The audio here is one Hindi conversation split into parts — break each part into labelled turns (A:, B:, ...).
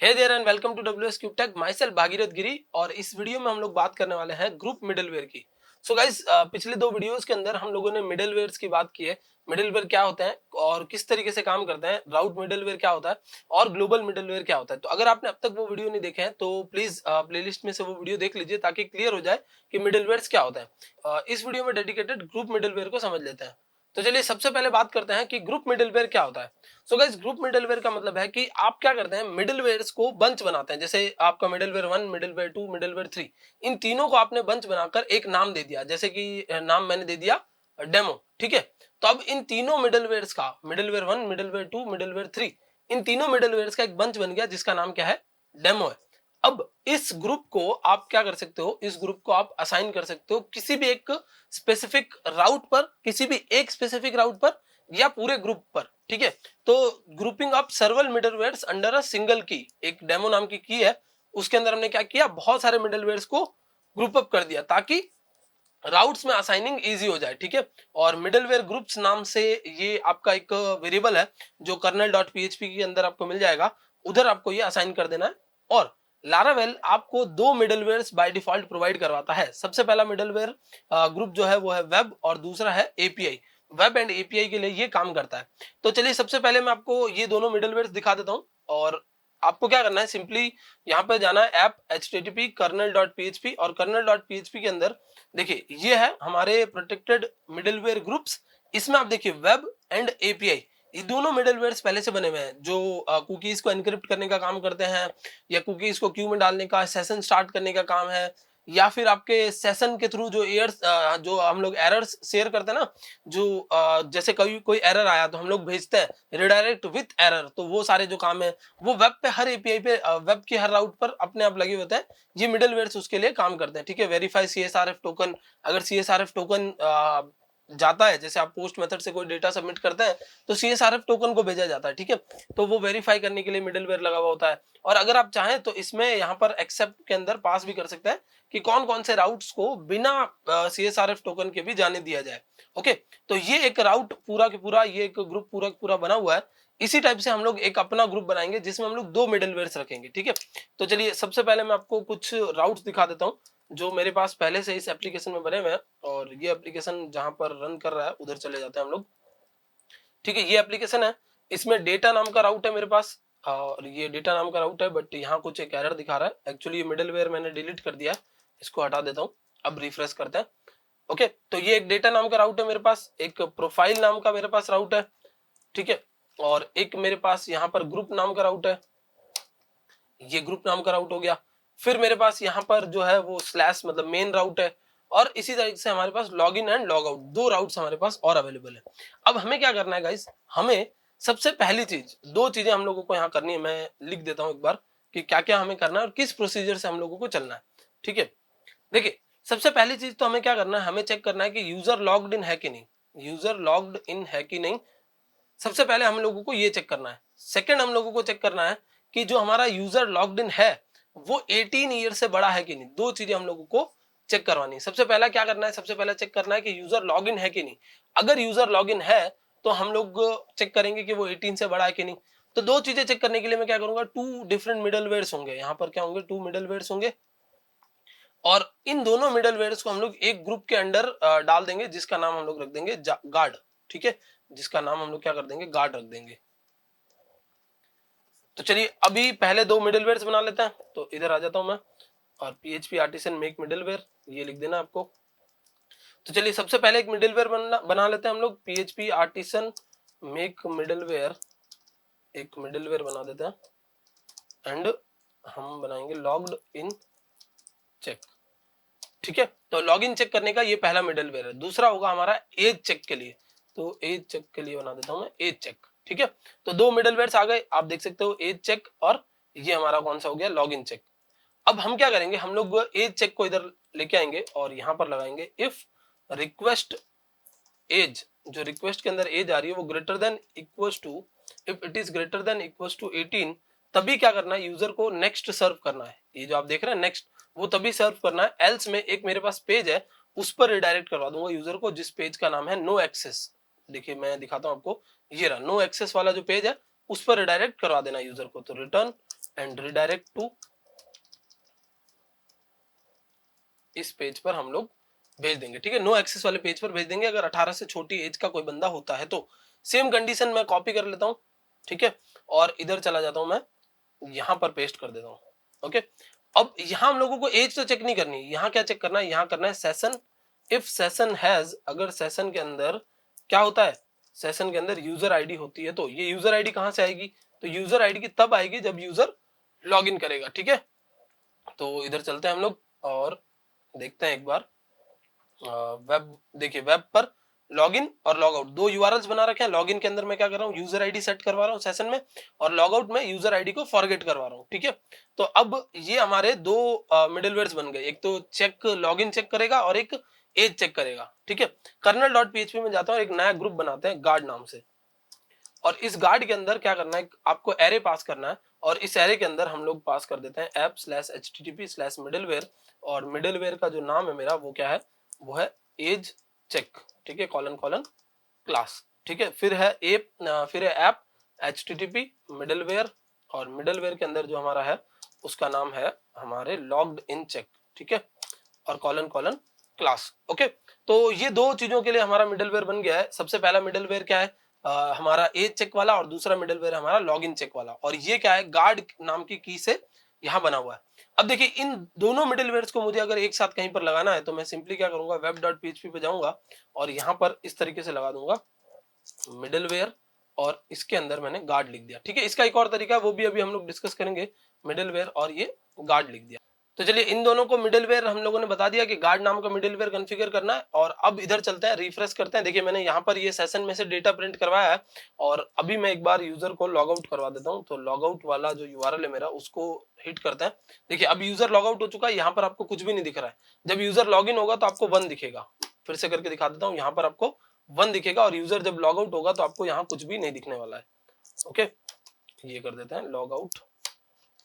A: Hey there and welcome to WS cube tech. Myself Bhagirath Giri और इस वीडियो में हम लोग बात करने वाले हैं ग्रुप मिडलवेयर की। सो गाइस, पिछले दो वीडियोस के अंदर हम लोगों ने मिडलवेयर्स की बात की है। मिडलवेयर क्या होते हैं और किस तरीके से काम करते हैं, राउट मिडलवेयर क्या होता है और ग्लोबल मिडलवेयर क्या होता है। तो अगर आपने अब तक वो वीडियो नहीं देखे हैं तो प्लीज प्लेलिस्ट में से वो वीडियो देख लीजिए ताकि क्लियर हो जाए कि मिडलवेयर्स क्या होता है। इस वीडियो में डेडिकेटेड ग्रुप मिडलवेयर को समझ लेते हैं। तो चलिए सबसे पहले बात करते हैं कि ग्रुप मिडलवेयर क्या होता है। सो गाइस, ग्रुप मिडलवेयर का मतलब है कि आप क्या करते हैं, मिडलवेयर्स को बंच बनाते हैं। जैसे आपका मिडलवेयर 1, मिडलवेयर 2, मिडलवेयर 3, इन तीनों को आपने बंच बनाकर एक नाम दे दिया। जैसे कि नाम मैंने दे दिया डेमो, ठीक है। तो अब इन तीनों मिडलवेयर्स का, मिडलवेयर 1, मिडलवेयर 2, मिडलवेयर 3, इन तीनों मिडलवेयर्स का एक बंच बन गया जिसका नाम क्या है, डेमो है। अब इस ग्रुप को आप क्या कर सकते हो, इस ग्रुप को आप असाइन कर सकते हो किसी भी एक स्पेसिफिक राउट पर, किसी भी एक स्पेसिफिक राउट पर या पूरे ग्रुप पर, ठीक है। तो grouping of several middlewares under a single key, एक डेमो नाम की है, उसके अंदर हमने क्या किया, बहुत सारे मिडलवेयर्स को ग्रुप अप कर दिया ताकि राउट्स में असाइनिंग इजी हो जाए, ठीक है। और मिडलवेयर ग्रुप्स नाम से ये आपका एक वेरिएबल है जो कर्नल डॉट पीएचपी के अंदर आपको मिल जाएगा, उधर आपको ये असाइन कर देना है। और लारावेल आपको दो मिडलवेयर्स बाय डिफॉल्ट प्रोवाइड करवाता है। सबसे पहला मिडलवेयर ग्रुप जो है वो है वेब और दूसरा है एपीआई। वेब एंड एपीआई के लिए ये काम करता है। तो चलिए सबसे पहले मैं आपको ये दोनों मिडलवेयर्स दिखा देता हूँ। और आपको क्या करना है, सिंपली यहाँ पे जाना है ऐप http kernel.php, और kernel.php के अंदर देखिए ये है हमारे प्रोटेक्टेड मिडलवेयर ग्रुप्स। इसमें आप देखिए वेब एंड एपीआई, ये दोनों मिडलवेयर्स पहले से बने हुए हैं जो कुकीज को एनक्रिप्ट करने का काम करते हैं, या कुकीज को क्यू में डालने का, सेशन स्टार्ट करने का काम है, या फिर आपके सेशन के थ्रू जो एयर्स, जो हम लोग एरर्स शेयर करते हैं ना, जो जैसे कभी कोई एरर आया तो हम लोग भेजते हैं रिडायरेक्ट विथ एरर, तो वो सारे जो काम है वो वेब पे, हर एपीआई पे, वेब की हर राउट पर अपने आप लगे होते हैं। ये मिडलवेयर्स उसके लिए काम करते हैं, ठीक है। वेरीफाई सीएसआरएफ टोकन, अगर सीएसआरएफ टोकन जाता है, जैसे आप पोस्ट मेथड से कोई डेटा सबमिट करते हैं तो सीएसआरएफ टोकन को भेजा जाता है, ठीक है। तो वो वेरीफाई करने के लिए मिडलवेयर लगा हुआ होता है। और अगर आप चाहें तो इसमें यहाँ पर एक्सेप्ट के अंदर पास भी कर सकते हैं कि कौन कौन से राउट्स को बिना सीएसआरएफ टोकन के भी जाने दिया जाए। ओके, तो ये एक राउट पूरा के पूरा, ये एक ग्रुप पूरा के पूरा बना हुआ है। इसी टाइप से हम लोग एक अपना ग्रुप बनाएंगे जिसमें हम लोग दो मिडलवेयर्स रखेंगे, ठीक है। तो चलिए सबसे पहले मैं आपको कुछ राउट्स दिखा देता हूँ जो मेरे पास पहले से इस एप्लीकेशन में बने हुए हैं। और ये एप्लीकेशन जहां पर रन कर रहा है उधर चले जाते हैं हम लोग, ठीक है। ये एप्लीकेशन है, इसमें डेटा नाम का राउट है मेरे पास, और ये डेटा नाम का राउट है, बट यहाँ कुछ एक एरर दिखा रहा है। एक्चुअली ये मिडलवेयर मैंने डिलीट कर दिया है, इसको हटा देता हूँ। अब रिफ्रेश करते हैं। ओके, तो ये एक डेटा नाम का राउट है मेरे पास, एक प्रोफाइल नाम का मेरे पास राउट है, ठीक है। और एक मेरे पास यहाँ पर ग्रुप नाम का राउट है, ये ग्रुप नाम का राउट हो गया। फिर मेरे पास यहाँ पर जो है वो स्लैश मतलब मेन राउट है। और इसी तरीके से हमारे पास log in and log out, दो राउट्स हमारे पास और अवेलेबल है। अब हमें क्या करना है गाइस, हमें सबसे पहली चीज, दो चीजें हम लोगों को यहाँ करनी है। मैं लिख देता हूँ एक बार कि क्या क्या हमें करना है और किस प्रोसीजर से हम लोगों को चलना है, ठीक है। देखिए सबसे पहली चीज तो हमें क्या करना है, हमें चेक करना है कि यूजर लॉग्ड इन है कि नहीं, यूजर लॉग्ड इन है कि नहीं। सबसे पहले हम लोगों को ये चेक करना है। सेकंड हम लोगों को चेक करना है कि जो हमारा यूजर लॉग्ड इन है वो 18 ईयर से बड़ा है कि नहीं। दो चीजें हम लोगों को चेक करवानी है। सबसे पहला क्या करना है, सबसे पहला चेक करना है कि यूजर लॉगिन है कि नहीं। अगर यूजर लॉगिन है तो हम लोग चेक करेंगे कि वो 18 से बड़ा है कि नहीं। तो दो चीजें चेक करने के लिए मैं क्या करूंगा, टू डिफरेंट मिडलवेयर्स होंगे यहाँ पर, क्या होंगे, टू मिडलवेयर्स होंगे। और इन दोनों मिडलवेयर्स को हम लोग एक ग्रुप के अंडर डाल देंगे जिसका नाम हम लोग रख देंगे गार्ड, ठीक है। जिसका नाम हम लोग क्या कर देंगे, गार्ड रख देंगे। तो चलिए अभी पहले दो मिडलवेयर्स बना लेते हैं। तो इधर आ जाता हूं मैं, और PHP आर्टिसन मेक मिडलवेयर ये लिख देना आपको। तो चलिए सबसे पहले एक मिडलवेयर बना लेते हैं हम लोग, PHP आर्टिसन मेक मिडलवेयर, एक मिडलवेयर बना देते हैं। एंड हम बनाएंगे लॉग्ड इन चेक, ठीक है। तो लॉगिन चेक करने का ये पहला मिडलवेयर है। दूसरा होगा हमारा एज चेक के लिए, तो एज चेक के लिए बना देता हूं मैं एज चेक, ठीक है। तो दो मिडलवेयर्स आ गए, आप देख सकते हो, एज चेक और ये हमारा कौन सा हो गया, लॉगिन चेक। अब हम क्या करेंगे, हम लोग एज चेक को इधर लेके आएंगे और यहां पर लगाएंगे इफ रिक्वेस्ट एज, जो रिक्वेस्ट के अंदर एज आ रही है वो greater than equals to, if it is greater than equals to 18, तभी क्या करना है, यूजर को नेक्स्ट सर्व करना है। ये जो आप देख रहे हैं नेक्स्ट, वो तभी सर्व करना है। एल्स में एक मेरे पास पेज है, उस पर रिडायरेक्ट करवा दूंगा यूजर को, जिस पेज का नाम है नो एक्सेस। देखिए मैं दिखाता हूं आपको, ये रहा नो एक्सेस वाला जो पेज है, उस पर रिडायरेक्ट करवा देना यूजर को। तो रिटर्न एंड रिडायरेक्ट टू, इस पेज पर हम लोग भेज देंगे, ठीक है, नो एक्सेस वाले पेज पर भेज देंगे अगर 18 से छोटी एज का कोई बंदा होता है तो। सेम कंडीशन मैं कॉपी कर लेता हूं, ठीक है, और इधर चला जाता हूं, मैं यहां पर पेस्ट कर देता हूं। ओके, अब यहां हम लोगों को एज तो चेक नहीं करनी, यहां क्या चेक करना है, यहां करना है सेशन, इफ सेशन हैज, अगर सेशन के अंदर क्या होता है, सेशन के अंदर यूजर आईडी होती है, तो ये यूजर आईडी कहां से आएगी, तो यूजर आईडी की तब आएगी जब यूजर लॉगिन करेगा, ठीक है। तो इधर चलते हैं हम लोग और देखते हैं एक बार, वेब, देखिए वेब पर लॉगिन और लॉग आउट दो यूआरएल्स बना रखे हैं। लॉगिन के अंदर मैं क्या कर रहा हूँ, यूजर आईडी सेट करवा रहा हूँ सेशन में, और लॉग आउट में यूजर आईडी को फॉरगेट करवा रहा हूँ, ठीक है। तो अब ये हमारे दो मिडिलवेयर्स बन गए, एक तो चेक लॉगिन चेक करेगा और एक एज चेक करेगा, ठीक है। कर्नल.php में जाता हूँ, एक नया ग्रुप बनाते हैं गार्ड नाम से, और इस गार्ड के अंदर क्या करना है, आपको एरे पास करना है, और इस एरे के अंदर हम लोग पास कर देते हैं app/http/middleware, और मिडिलवेयर का जो नाम है मेरा वो क्या है, वो है एज चेक, ठीक है, कॉलन कॉलन क्लास, ठीक है। फिर है ऐप http मिडिलवेयर, और मिडिलवेयर के अंदर जो हमारा है उसका नाम है हमारे लॉग्ड इन चेक, ठीक है, और कॉलन कॉलन क्लास। ओके, तो ये दो चीजों के लिए हमारा मिडिलवेयर बन गया है। सबसे पहला मिडिलवेयर क्या है, हमारा एज चेक वाला, और दूसरा मिडिलवेयर हमारा लॉगिन चेक वाला, और ये क्या है, गार्ड नाम की की से यहाँ बना हुआ है। अब देखिए इन दोनों मिडिलवेयर्स को मुझे अगर एक साथ कहीं पर लगाना है तो मैं सिंपली क्या करूंगा, web.php पे जाऊंगा और यहाँ पर इस तरीके से लगा दूंगा मिडिलवेयर, और इसके अंदर मैंने गार्ड लिख दिया, ठीक है। इसका एक और तरीका है, वो भी अभी हम लोग डिस्कस करेंगे, मिडिलवेयर और ये गार्ड लिख दिया। तो चलिए इन दोनों को मिडिलवेयर हम लोगों ने बता दिया कि गार्ड नाम का मिडिलवेयर कॉन्फ़िगर करना है, और अब इधर चलते हैं, रिफ्रेश करते हैं। देखिए मैंने यहाँ पर ये सेशन में से डेटा प्रिंट करवाया है, और अभी मैं एक बार यूजर को लॉग आउट करवा देता हूँ। तो लॉग आउट वाला जो यूआरएल है मेरा, उसको हिट करते हैं। देखिए अब यूजर लॉग आउट हो चुका है, यहाँ पर आपको कुछ भी नहीं दिख रहा है। जब यूजर लॉग इन होगा तो आपको 1 दिखेगा, फिर से करके दिखा देता हूँ, यहाँ पर आपको 1 दिखेगा, और यूजर जब लॉग आउट होगा तो आपको यहाँ कुछ भी नहीं दिखने वाला है। ओके, ये कर देते हैं लॉग आउट,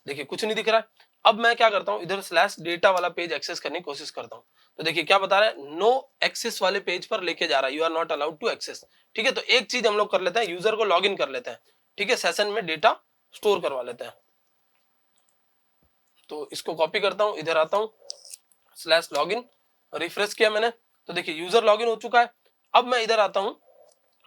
A: देखिए कुछ नहीं दिख रहा है। अब मैं क्या करता हूं, इधर स्लैश डेटा वाला पेज एक्सेस करने की कोशिश करता हूं। तो देखिए क्या बता रहा है, नो एक्सेस वाले पेज पर लेके जा रहा है, you are not allowed to access, ठीक है। तो एक चीज हम लोग कर लेते हैं, यूजर को लॉग इन कर लेते हैं, ठीक है, सेशन में डेटा स्टोर करवा लेते हैं। तो इसको कॉपी करता हूं, इधर आता हूं, स्लैश लॉग इन, रिफ्रेश किया मैंने, तो देखिए यूजर लॉग इन हो चुका है। अब मैं इधर आता हूं,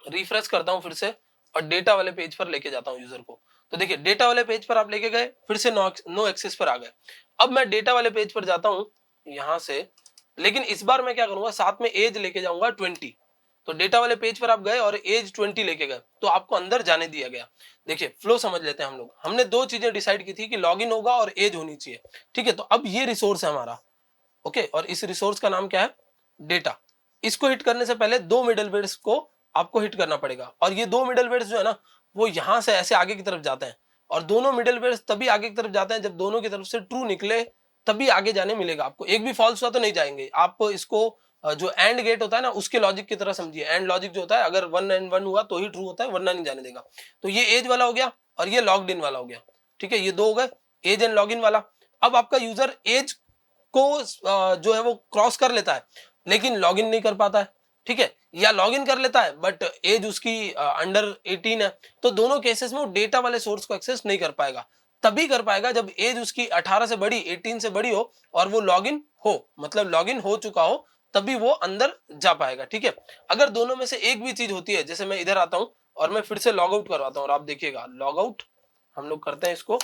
A: रिफ्रेश करता हूं फिर से, और डेटा वाले पेज पर लेके जाता हूं यूजर को। तो देखिए डेटा वाले पेज पर आप लेके गए, फिर से नो एक्सेस पर आ गए। अब मैं डेटा वाले पेज पर जाता हूं यहां से, लेकिन इस बार मैं क्या करूंगा, साथ में एज लेके जाऊंगा 20। तो डेटा वाले पेज पर आप गए और एज 20 लेके गए, तो आपको अंदर जाने दिया गया। देखिए फ्लो समझ लेते हैं हम लोग, हमने दो चीजें डिसाइड की थी कि लॉगिन होगा और एज होनी चाहिए, ठीक है। तो अब ये रिसोर्स है हमारा, ओके, और इस रिसोर्स का नाम क्या है, डेटा। इसको हिट करने से पहले दो मिडलवेयर्स को आपको हिट करना पड़ेगा, और ये दो मिडलवेयर्स जो है ना, वो यहां से ऐसे आगे की तरफ जाते हैं, और दोनों मिडलवेयर्स तभी आगे की तरफ जाते हैं जब दोनों की तरफ से ट्रू निकले, तभी आगे जाने मिलेगा आपको। एक भी फॉल्स हुआ तो नहीं जाएंगे आप। इसको जो एंड गेट होता है ना, उसके लॉजिक की तरह समझिए। एंड लॉजिक जो होता है, अगर 1 एंड 1 हुआ तो ही ट्रू होता है, वरना नहीं जाने देगा। तो ये एज वाला हो गया, और ये लॉग्ड इन वाला हो गया, ठीक है, ये दो हो गए, एज एंड लॉग इन वाला। अब आपका यूजर एज को जो है वो क्रॉस कर लेता है, लेकिन लॉगिन नहीं कर पाता है, ठीक है, या लॉगिन कर लेता है बट एज उसकी अंडर 18 है। तो दोनों केसेस में वो डेटा वाले सोर्स को एक्सेस नहीं कर पाएगा। तभी कर पाएगा जब एज उसकी 18 से बड़ी, 18 से बड़ी हो, और वो लॉगिन हो, मतलब लॉगिन हो चुका हो, तभी वो अंदर जा पाएगा, ठीक है। अगर दोनों में से एक भी चीज होती है, जैसे मैं इधर आता हूं और मैं फिर से लॉग आउट करवाता हूं, और आप देखिएगा लॉग आउट हम लोग करते हैं इसको,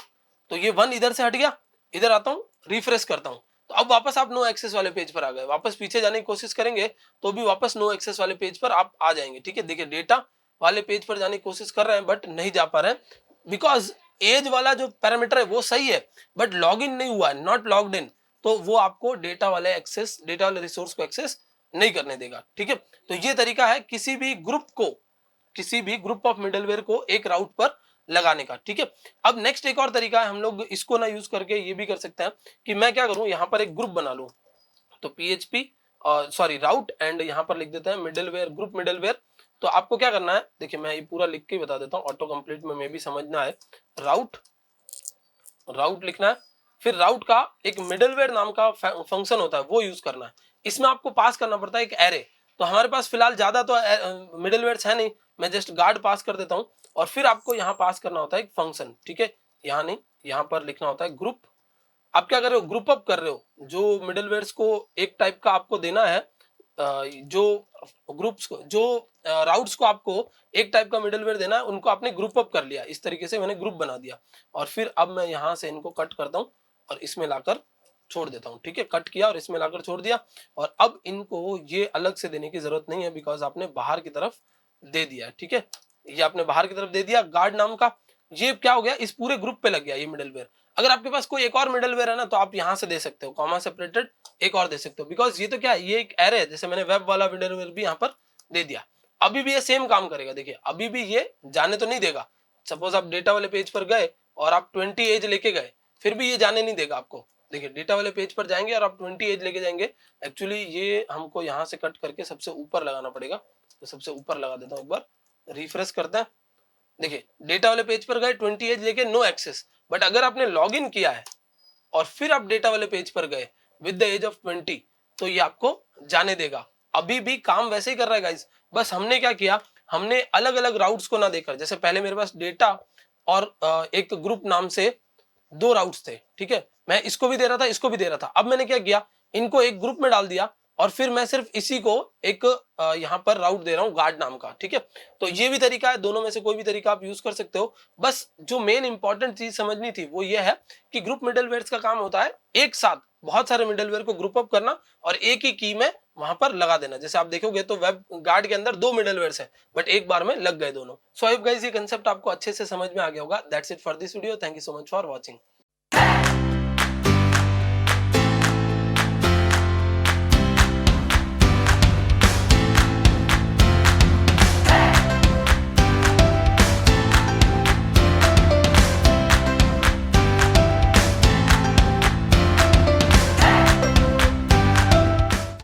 A: तो ये 1 इधर से हट गया, इधर आता हूं, रिफ्रेश करता हूं, तो अब वापस आप नो एक्सेस वाले पेज पर आ गए। वापस पीछे जाने की कोशिश करेंगे तो भी वापस नो एक्सेस वाले पेज पर आप आ जाएंगे, ठीक है। देखिए डेटा वाले पेज पर जाने की कोशिश कर रहे हैं बट नहीं जा पा रहे हैं, बिकॉज एज वाला जो पैरामीटर है वो सही है, बट लॉग इन नहीं हुआ है, नॉट लॉग्ड इन, तो वो आपको डेटा वाले रिसोर्स को एक्सेस नहीं करने देगा, ठीक है। तो ये तरीका है किसी भी ग्रुप ऑफ मिडलवेयर को एक राउट पर लगाने का, ठीक है। अब नेक्स्ट एक और तरीका है, हम लोग इसको ना यूज करके ये भी कर सकते हैं कि मैं क्या करूं, यहां पर एक ग्रुप बना लूं। तो PHP सॉरी राउट, एंड यहां पर लिख देते हैं मिडलवेयर, ग्रुप मिडलवेयर। तो आपको क्या करना है, देखिए मैं ये पूरा लिख के बता देता हूँ, ऑटो कंप्लीट में मे भी समझना है। राउट राउट लिखना है, फिर राउट का एक मिडलवेयर नाम का फंक्शन होता है, वो यूज करना है। इसमें आपको पास करना पड़ता है एक एरे। तो हमारे पास फिलहाल ज्यादा तो मिडलवेयर्स है नहीं, मैं जस्ट गार्ड पास कर देता हूं, और फिर आपको यहाँ पास करना होता है एक फंक्शन, ठीक है, यहाँ नहीं, यहाँ पर लिखना होता है ग्रुप। आप क्या कर रहे हो, ग्रुप अप कर रहे हो, जो मिडलवेयर्स को एक टाइप का आपको देना है, जो ग्रुप्स को, जो राउट्स को आपको एक टाइप का मिडलवेयर देना है, उनको आपने ग्रुप अप कर लिया। इस तरीके से मैंने ग्रुप बना दिया और फिर अब मैं यहाँ से इनको कट करता हूँ और इसमें लाकर छोड़ देता हूँ। ठीक है, कट किया और इसमें लाकर छोड़ दिया। और अब इनको ये अलग से देने की जरूरत नहीं है, बिकॉज आपने बाहर की तरफ दे दिया। ठीक है, ये आपने बाहर की तरफ दे दिया गार्ड नाम का। ये क्या हो गया, इस पूरे ग्रुप पे लग गया ये मिडलवेयर। अगर आपके पास कोई एक और मिडलवेयर है ना, तो आप यहाँ से दे सकते हो, कॉमा सेपरेटेड एक और दे सकते हो, बिकॉज ये तो क्या है, ये एक एरे है। जैसे मैंने वेब वाला मिडलवेयर भी यहाँ पर दे दिया, अभी भी ये सेम काम करेगा। देखिए अभी भी ये जाने तो नहीं देगा। सपोज आप डेटा वाले पेज पर गए और आप 20 एज लेके गए, फिर भी ये जाने नहीं देगा आपको। देखिए डेटा वाले पेज पर जाएंगे और आप 20 एज लेके जाएंगे। एक्चुअली ये हमको यहाँ से कट करके सबसे ऊपर लगाना पड़ेगा, तो सबसे ऊपर लगा देता हूँ। एक बार रिफ्रेश करते हैं। देखिए डेटा वाले पेज पर गए, 20 एज लेके नो एक्सेस। बट अगर आपने लॉग इन किया है और फिर आप डेटा वाले पेज पर गए विद द एज ऑफ 20, तो ये आपको जाने देगा। अभी भी काम वैसे ही कर रहा है गाइस। बस हमने क्या किया, हमने अलग अलग राउट्स को ना देकर, जैसे पहले मेरे पास डेटा और एक ग्रुप नाम से दो राउट्स थे। ठीक है, मैं इसको भी दे रहा था, इसको भी दे रहा था। अब मैंने क्या किया, इनको एक ग्रुप में डाल दिया और फिर मैं सिर्फ इसी को एक यहाँ पर राउट दे रहा हूँ गार्ड नाम का। ठीक है, तो ये भी तरीका है, दोनों में से कोई भी तरीका आप यूज कर सकते हो। बस जो मेन इंपॉर्टेंट चीज समझनी थी वो ये है कि ग्रुप मिडलवेयर्स का काम होता है एक साथ बहुत सारे मिडलवेयर को ग्रुप अप करना और एक ही की में वहां पर लगा देना। जैसे आप देखोगे तो वेब गार्ड के अंदर दो मिडलवेयर्स है, बट एक बार में लग गए दोनों। सो आई होप गाइस ये कंसेप्ट आपको अच्छे से समझ में आ गया होगा। That's it for this video, thank you so much for watching.